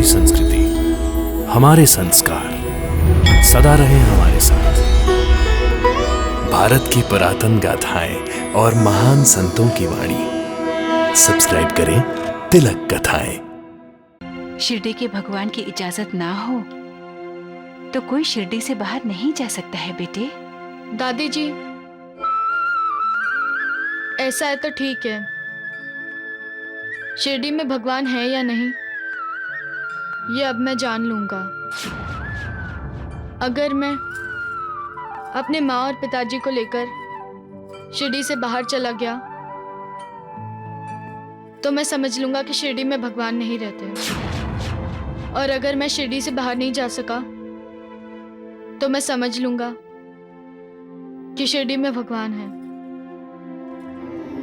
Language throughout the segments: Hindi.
हमारी संस्कृति, हमारे संस्कार सदा रहे हमारे साथ। भारत की पुरातन गाथाएं और महान संतों की वाणी। सब्सक्राइब करें तिलक कथाएं। शिरडी के भगवान की इजाजत ना हो तो कोई शिरडी से बाहर नहीं जा सकता है बेटे। दादी जी, ऐसा है तो ठीक है। शिरडी में भगवान है या नहीं, ये अब मैं जान लूंगा। अगर मैं अपने माँ और पिताजी को लेकर शिरडी से बाहर चला गया तो मैं समझ लूंगा कि शिरडी में भगवान नहीं रहते। और अगर मैं शिरडी से बाहर नहीं जा सका तो मैं समझ लूंगा कि शिरडी में भगवान है।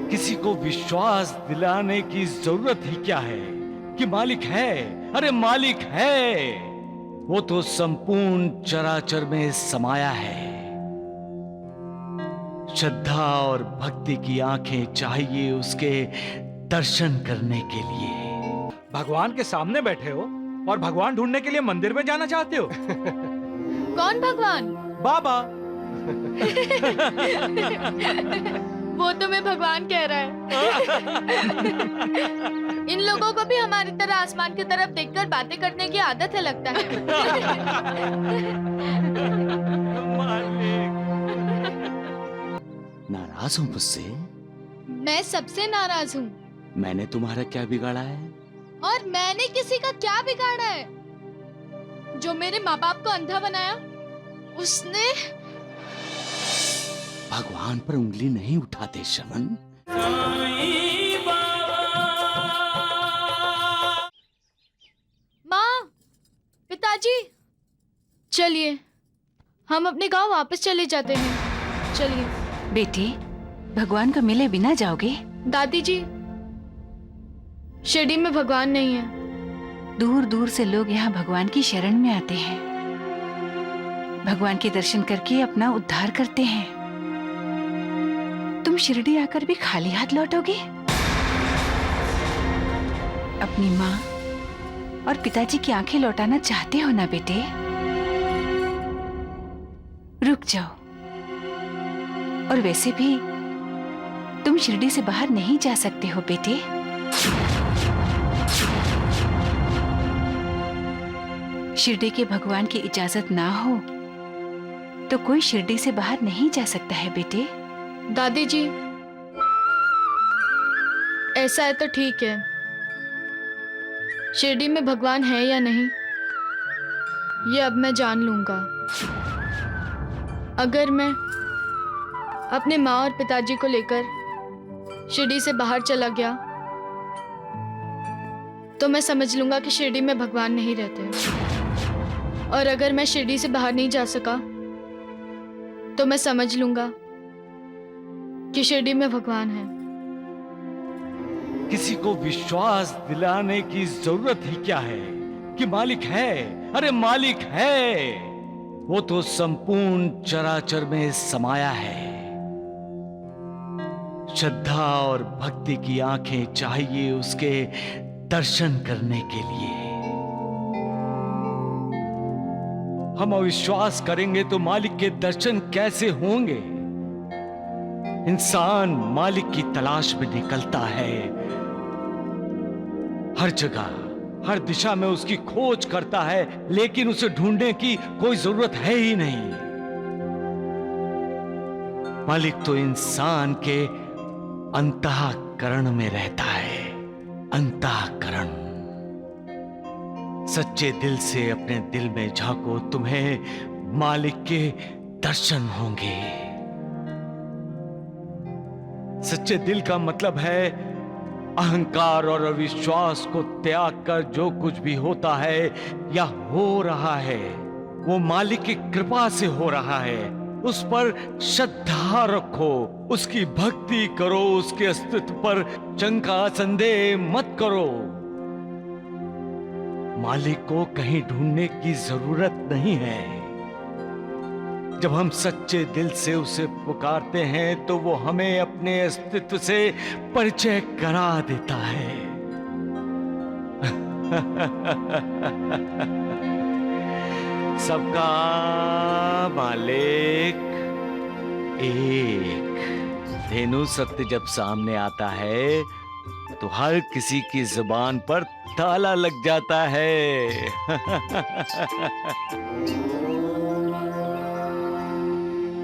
किसी को विश्वास दिलाने की जरूरत ही क्या है कि मालिक है। अरे मालिक है, वो तो संपूर्ण चराचर में समाया है। श्रद्धा और भक्ति की आंखें चाहिए उसके दर्शन करने के लिए। भगवान के सामने बैठे हो और भगवान ढूंढने के लिए मंदिर में जाना चाहते हो? कौन भगवान? बाबा। वो तो मैं भगवान कह रहा है। इन लोगों को भी हमारी तरह आसमान की तरफ देखकर बातें करने की आदत है लगता है। नाराज हूं मुझसे? मैं सबसे नाराज हूँ। मैंने तुम्हारा क्या बिगाड़ा है? और मैंने किसी का क्या बिगाड़ा है? जो मेरे माँ बाप को अंधा बनाया उसने। भगवान पर उंगली नहीं उठाते श्रवण। माँ, पिताजी, चलिए हम अपने गांव वापस चले जाते हैं। चलिए। बेटे, भगवान को मिले बिना जाओगे? दादी जी, शिरडी में भगवान नहीं है। दूर दूर से लोग यहाँ भगवान की शरण में आते हैं, भगवान के दर्शन करके अपना उद्धार करते हैं। तुम शिरडी आकर भी खाली हाथ लौटोगे? अपनी माँ और पिताजी की आंखें लौटाना चाहते हो ना बेटे? रुक जाओ। और वैसे भी तुम शिरडी से बाहर नहीं जा सकते हो बेटे। शिरडी के भगवान की इजाजत ना हो तो कोई शिरडी से बाहर नहीं जा सकता है बेटे। दादी जी, ऐसा है तो ठीक है। शिरडी में भगवान है या नहीं, ये अब मैं जान लूंगा। अगर मैं अपने माँ और पिताजी को लेकर शिरडी से बाहर चला गया तो मैं समझ लूंगा कि शिरडी में भगवान नहीं रहते। और अगर मैं शिरडी से बाहर नहीं जा सका तो मैं समझ लूंगा कि शिरडी में भगवान है। किसी को विश्वास दिलाने की जरूरत ही क्या है कि मालिक है। अरे मालिक है, वो तो संपूर्ण चराचर में समाया है। श्रद्धा और भक्ति की आंखें चाहिए उसके दर्शन करने के लिए। हम अविश्वास करेंगे तो मालिक के दर्शन कैसे होंगे? इंसान मालिक की तलाश में निकलता है, हर जगह हर दिशा में उसकी खोज करता है, लेकिन उसे ढूंढने की कोई जरूरत है ही नहीं। मालिक तो इंसान के अंतःकरण में रहता है। अंतःकरण। सच्चे दिल से अपने दिल में झांको, तुम्हें मालिक के दर्शन होंगे। सच्चे दिल का मतलब है अहंकार और अविश्वास को त्याग कर जो कुछ भी होता है या हो रहा है वो मालिक की कृपा से हो रहा है। उस पर श्रद्धा रखो, उसकी भक्ति करो, उसके अस्तित्व पर शंका संदेह मत करो। मालिक को कहीं ढूंढने की जरूरत नहीं है। जब हम सच्चे दिल से उसे पुकारते हैं तो वो हमें अपने अस्तित्व से परिचय करा देता है। सबका मालिक एक। धेनु सत्य जब सामने आता है तो हर किसी की जुबान पर ताला लग जाता है।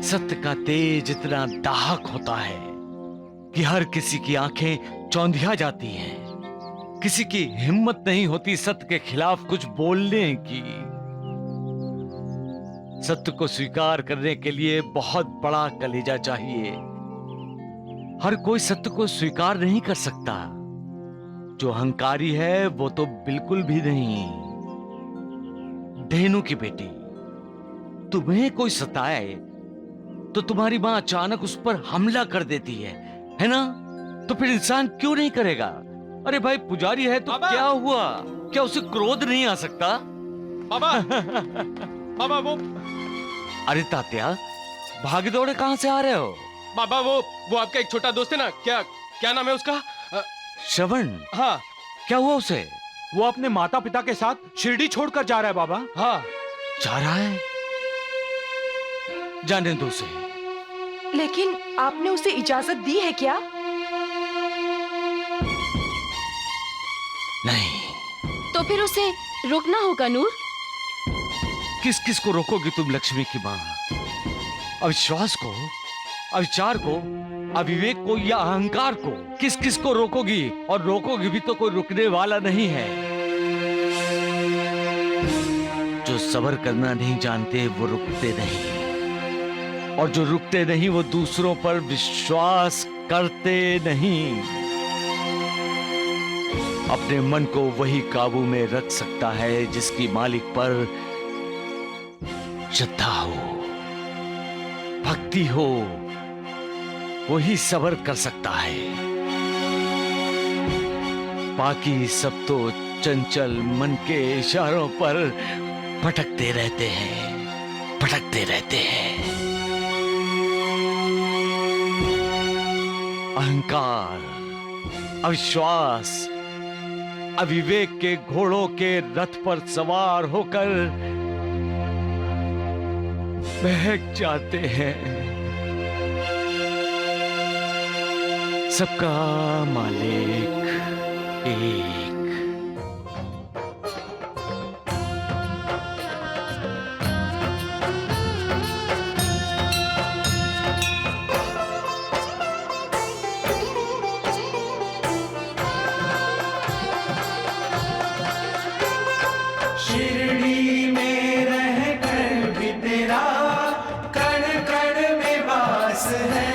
सत्य का तेज इतना दाहक होता है कि हर किसी की आंखें चौंधिया जाती हैं। किसी की हिम्मत नहीं होती सत्य के खिलाफ कुछ बोलने की। सत्य को स्वीकार करने के लिए बहुत बड़ा कलेजा चाहिए। हर कोई सत्य को स्वीकार नहीं कर सकता। जो अहंकारी है वो तो बिल्कुल भी नहीं। धेनु की बेटी, तुम्हें कोई सताए तो तुम्हारी मां अचानक उस पर हमला कर देती है ना? तो फिर इंसान क्यों नहीं करेगा? अरे भाई पुजारी है तो बाबा! क्या हुआ? क्या उसे क्रोध नहीं आ सकता? बाबा बाबा वो अरे तात्या, भागे दौड़े कहां से आ रहे हो? बाबा वो आपका एक छोटा दोस्त है ना, क्या नाम है उसका? श्रवण, हाँ क्या हुआ उसे? वो अपने माता पिता के साथ शिरडी छोड़कर जा रहा है बाबा। हाँ जा रहा है? जाने दो उसे। लेकिन आपने उसे इजाजत दी है क्या? नहीं। तो फिर उसे रोकना होगा नूर। किस किस को रोकोगी तुम लक्ष्मी की मां? अविश्वास को, अविचार को, अविवेक को या अहंकार को? किस किस को रोकोगी? और रोकोगी भी तो कोई रुकने वाला नहीं है। जो सब्र करना नहीं जानते वो रुकते नहीं, और जो रुकते नहीं वो दूसरों पर विश्वास करते नहीं। अपने मन को वही काबू में रख सकता है जिसकी मालिक पर श्रद्धा हो, भक्ति हो। वही सब्र कर सकता है। बाकी सब तो चंचल मन के इशारों पर भटकते रहते हैं, भटकते रहते हैं। अहंकार, अविश्वास, अविवेक के घोड़ों के रथ पर सवार होकर बहक जाते हैं। सबका मालिक एक। शिरडी में रह कर भी तेरा कण कण में वास है।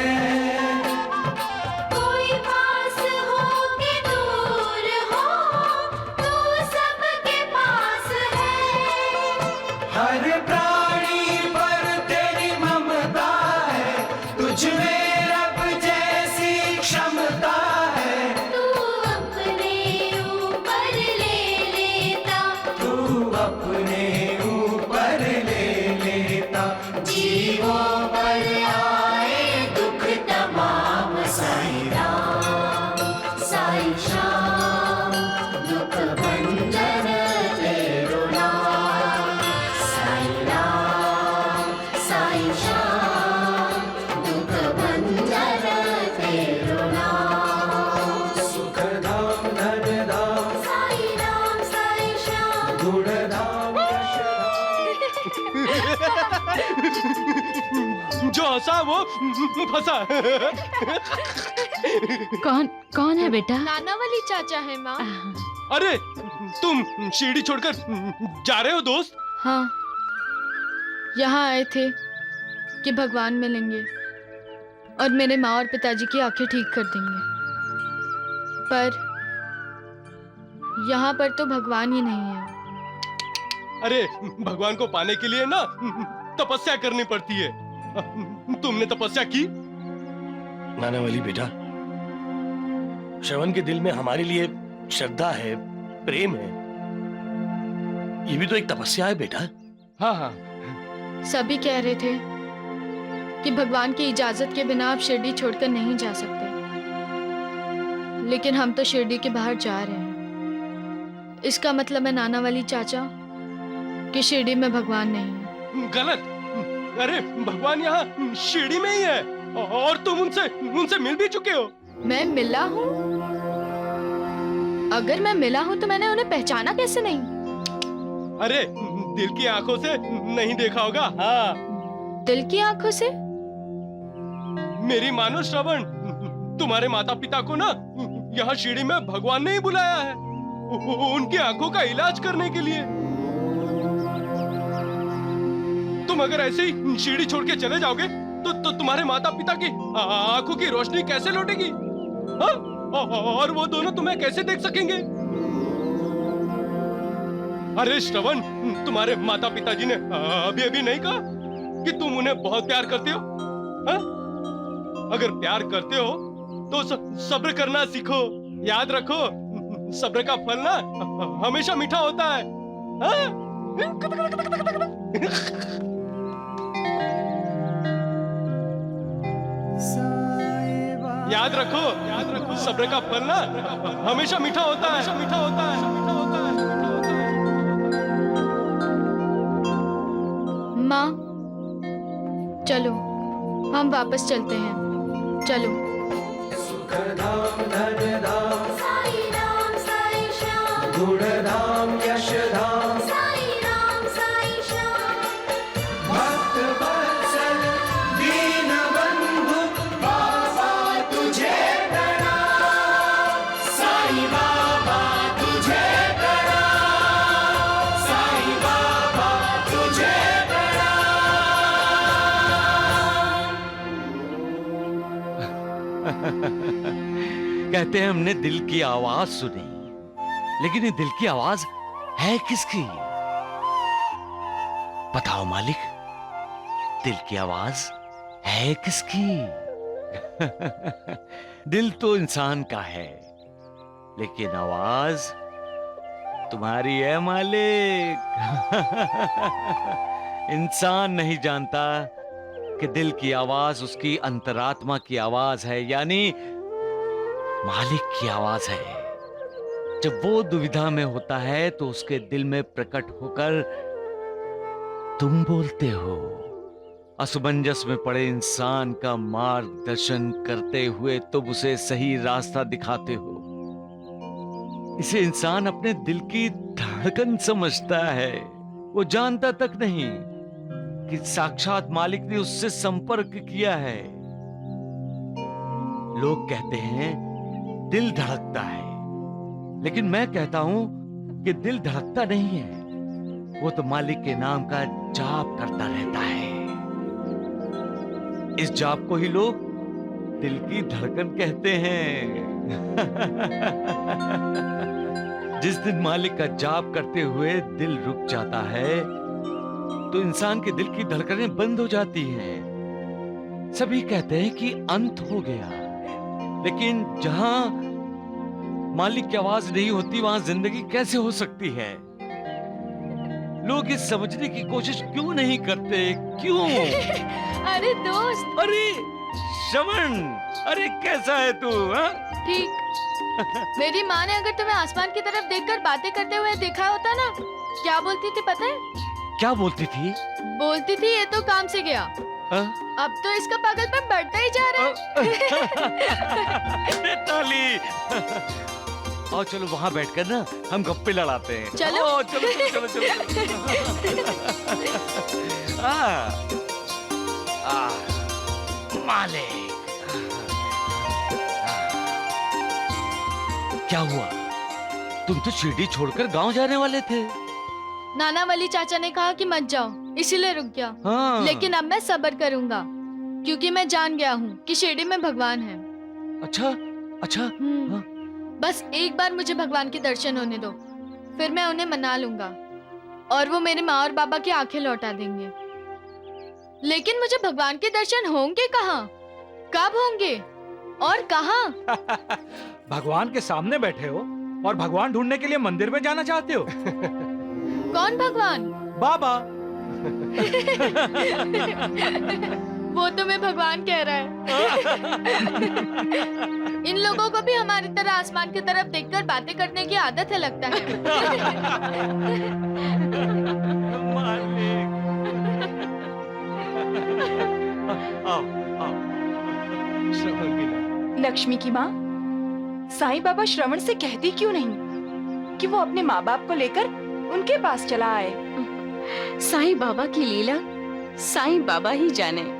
कोई पास हो के दूर हो, तू सबके पास है। हर प्राणी पर तेरी ममता है, तुझ में रब जैसी क्षमता है। तू अपने ऊपर ले लेता, तू अपने ऊपर ले लेता, जीवों पर आए दुख तमाम। साईं राम, साईं श्याम, दुख भंजन तेरो नाम। साईं राम, साईं श्याम, दुख भंजन तेरो नाम। सुख धाम धन धाम साईं राम, साईं श्याम। गुण धाम जो हंसा वो फंसा। कौन है बेटा? नाना वाली चाचा है माँ। अरे तुम शिरडी छोड़कर जा रहे हो दोस्त? हाँ, यहाँ आए थे कि भगवान मिलेंगे और मेरे माँ और पिताजी की आंखें ठीक कर देंगे। पर यहाँ पर तो भगवान ही नहीं है। अरे भगवान को पाने के लिए ना तपस्या करनी पड़ती है। तुमने तपस्या की? नाना वाली बेटा, श्रवण के दिल में हमारे लिए श्रद्धा है, प्रेम है। ये भी तो एक तपस्या है बेटा। हाँ हाँ। सभी कह रहे थे कि भगवान की इजाजत के बिना आप शिरडी छोड़कर नहीं जा सकते, लेकिन हम तो शिरडी के बाहर जा रहे हैं। इसका मतलब है नाना वाली चाचा कि शिरडी में भगवान नहीं है। गलत। अरे भगवान यहाँ शिरडी में ही है और तुम उनसे मिल भी चुके हो। मैं मिला हूँ? अगर मैं मिला हूँ तो मैंने उन्हें पहचाना कैसे नहीं? अरे दिल की आंखों से नहीं देखा होगा। हाँ, दिल की आंखों से? मेरी मानो श्रवण, तुम्हारे माता पिता को ना यहाँ शिरडी में भगवान ने ही बुलाया है उनकी आंखों का इलाज करने के लिए। तुम अगर ऐसे ही शिरडी छोड़ के चले जाओगे तो तुम्हारे माता पिता की आंखों की रोशनी कैसे लौटेगी? हाँ? और वो दोनों तुम्हें कैसे देख सकेंगे? अरे श्रवण, तुम्हारे माता पिताजी ने अभी नहीं कहा कि तुम उन्हें बहुत प्यार करते हो? हाँ? अगर प्यार करते हो तो सब्र करना सीखो। याद रखो, सब्र का फल ना हमेशा मीठा होता है। हाँ? याद रखो, सब्र का फल ना हमेशा मीठा होता है। मीठा होता है। माँ, चलो हम वापस चलते हैं। चलो। सुखधाम धनधाम साई राम साई श्याम गुणधाम यशधाम साई राम साई श्याम भक्त वत्सल दीन बंधु बाबा तुझे प्रणाम। साईं बाबा तुझे प्रणाम। साईं बाबा तुझे कहते हैं हमने दिल की आवाज सुनी, लेकिन ये दिल की आवाज है किसकी? बताओ मालिक, दिल की आवाज है किसकी? दिल तो इंसान का है, लेकिन आवाज तुम्हारी है मालिक। इंसान नहीं जानता कि दिल की आवाज उसकी अंतरात्मा की आवाज है, यानी मालिक की आवाज है। जब वो दुविधा में होता है तो उसके दिल में प्रकट होकर तुम बोलते हो। असमंजस में पड़े इंसान का मार्गदर्शन करते हुए तुम उसे सही रास्ता दिखाते हो। इसे इंसान अपने दिल की धड़कन समझता है। वो जानता तक नहीं कि साक्षात मालिक ने उससे संपर्क किया है। लोग कहते हैं दिल धड़कता है, लेकिन मैं कहता हूं कि दिल धड़कता नहीं है, वो तो मालिक के नाम का जाप करता रहता है। इस जाप को ही लोग दिल की धड़कन कहते हैं। जिस दिन मालिक का जाप करते हुए दिल रुक जाता है तो इंसान के दिल की धड़कनें बंद हो जाती हैं। सभी कहते हैं कि अंत हो गया, लेकिन जहां मालिक की आवाज नहीं होती वहां जिंदगी कैसे हो सकती है? लोग इस समझने की कोशिश क्यों नहीं करते? क्यों? अरे दोस्त। अरे श्रवण, अरे कैसा है तू? हाँ? ठीक। मेरी माँ ने अगर तुम्हें आसमान की तरफ देखकर बातें करते हुए देखा होता ना, क्या बोलती थी पता है? क्या बोलती थी? बोलती थी ये तो काम से गया। हाँ? अब तो इसका पागलपन बढ़ता ही जा रहा है। ताली। और चलो वहां बैठकर ना हम गप्पे लड़ाते हैं। चलो। चलो चलो चलो चलो। मालिक, क्या हुआ? तुम तो शिरडी छोड़कर गांव जाने वाले थे। नाना वाली चाचा ने कहा कि मत जाओ, इसीलिए रुक गया। हाँ। लेकिन अब मैं सब्र करूंगा, क्योंकि मैं जान गया हूँ कि शिरडी में भगवान है। अच्छा अच्छा। हाँ। बस एक बार मुझे भगवान के दर्शन होने दो, फिर मैं उन्हें मना लूंगा और वो मेरे माँ और बाबा की आंखें लौटा देंगे। लेकिन मुझे भगवान के दर्शन होंगे कहाँ, कब होंगे और कहाँ? भगवान के सामने बैठे हो और भगवान ढूंढने के लिए मंदिर में जाना चाहते हो? कौन भगवान? बाबा। वो तो मैं भगवान कह रहा है। इन लोगों को भी हमारी तरह आसमान की तरफ देखकर बातें करने की आदत है लगता है। मालिक। आओ, आओ। श्रवण मीना। लक्ष्मी की माँ, साईं बाबा श्रवण से कहती क्यों नहीं कि वो अपने माँ बाप को लेकर उनके पास चला आए? साईं बाबा की लीला साईं बाबा ही जाने।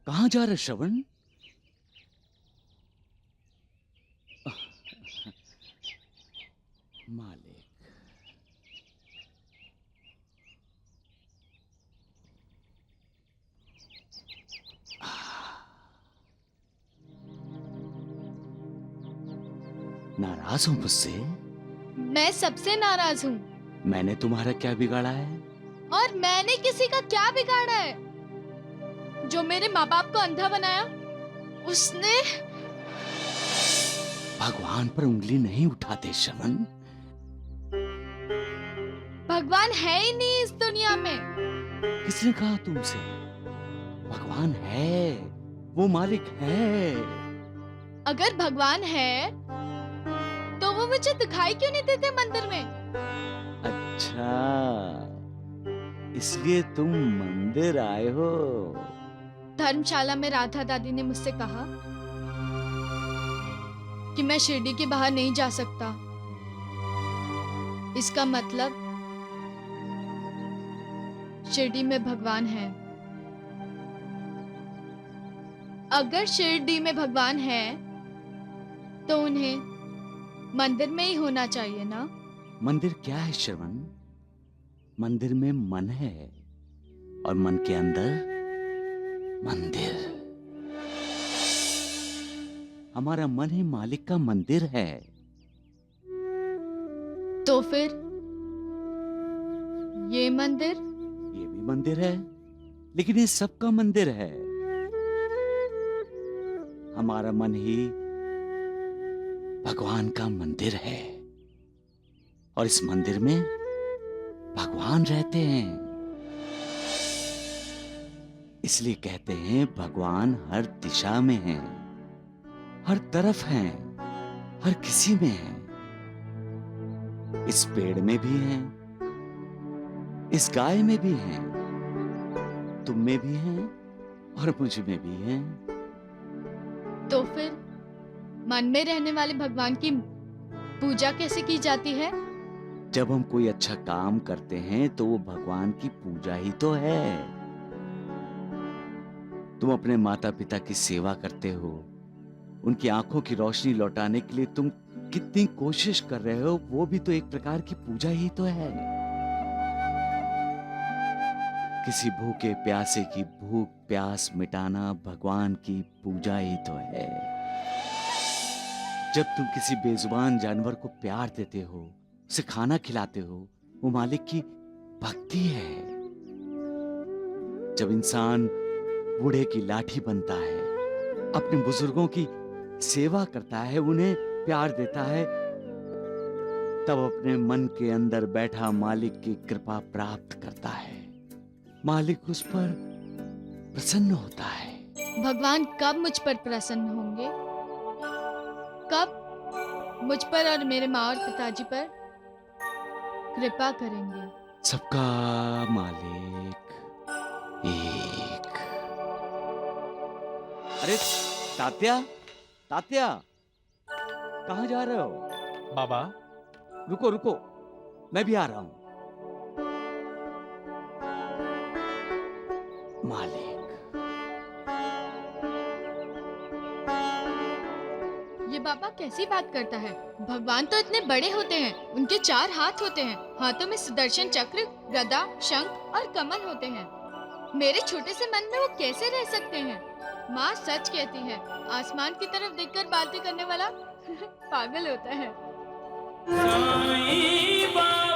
कहाँ जा रहे श्रवण? मालिक, नाराज हो मुझसे? मैं सबसे नाराज हूँ। मैंने तुम्हारा क्या बिगाड़ा है? और मैंने किसी का क्या बिगाड़ा है? जो मेरे माँ बाप को अंधा बनाया, उसने। भगवान पर उंगली नहीं उठाते श्रवण। भगवान है ही नहीं इस दुनिया में। किसने कहा तुमसे? भगवान है, वो मालिक है। अगर भगवान है तो वो मुझे दिखाई क्यों नहीं देते मंदिर में? अच्छा, इसलिए तुम मंदिर आए हो? धर्मशाला में राधा दादी ने मुझसे कहा कि मैं शिरडी के बाहर नहीं जा सकता। इसका मतलब शिरडी में भगवान है। अगर शिरडी में भगवान है तो उन्हें मंदिर में ही होना चाहिए ना? मंदिर क्या है श्रवण? मंदिर में मन है और मन के अंदर मंदिर। हमारा मन ही मालिक का मंदिर है। तो फिर ये मंदिर? ये भी मंदिर है, लेकिन ये सबका मंदिर है। हमारा मन ही भगवान का मंदिर है और इस मंदिर में भगवान रहते हैं। इसलिए कहते हैं भगवान हर दिशा में है, हर तरफ है, हर किसी में है। इस पेड़ में भी है, इस गाय में भी है, तुम में भी है और मुझ में भी है। तो फिर मन में रहने वाले भगवान की पूजा कैसे की जाती है? जब हम कोई अच्छा काम करते हैं तो वो भगवान की पूजा ही तो है। तुम अपने माता पिता की सेवा करते हो, उनकी आंखों की रोशनी लौटाने के लिए तुम कितनी कोशिश कर रहे हो, वो भी तो एक प्रकार की पूजा ही तो है। किसी भूखे प्यासे की भूख प्यास मिटाना भगवान की पूजा ही तो है। जब तुम किसी बेजुबान जानवर को प्यार देते हो, उसे खाना खिलाते हो, वो मालिक की भक्ति है। जब इंसान बूढ़े की लाठी बनता है, अपने बुजुर्गों की सेवा करता है, उन्हें प्यार देता है, तब अपने मन के अंदर बैठा मालिक की कृपा प्राप्त करता है। मालिक उस पर प्रसन्न होता है। भगवान कब मुझ पर प्रसन्न होंगे? कब मुझ पर और मेरे माँ और पिताजी पर कृपा करेंगे? सबका मालिक एक। अरे तात्या, तात्या, कहाँ जा रहे हो? बाबा, रुको रुको, मैं भी आ रहा हूँ। मालिक, ये बाबा कैसी बात करता है? भगवान तो इतने बड़े होते हैं, उनके 4 हाथ होते हैं, हाथों में सुदर्शन चक्र, गदा, शंख और कमल होते हैं। मेरे छोटे से मन में वो कैसे रह सकते हैं? माँ सच कहती है, आसमान की तरफ देखकर बातें करने वाला पागल होता है। साईं बाबा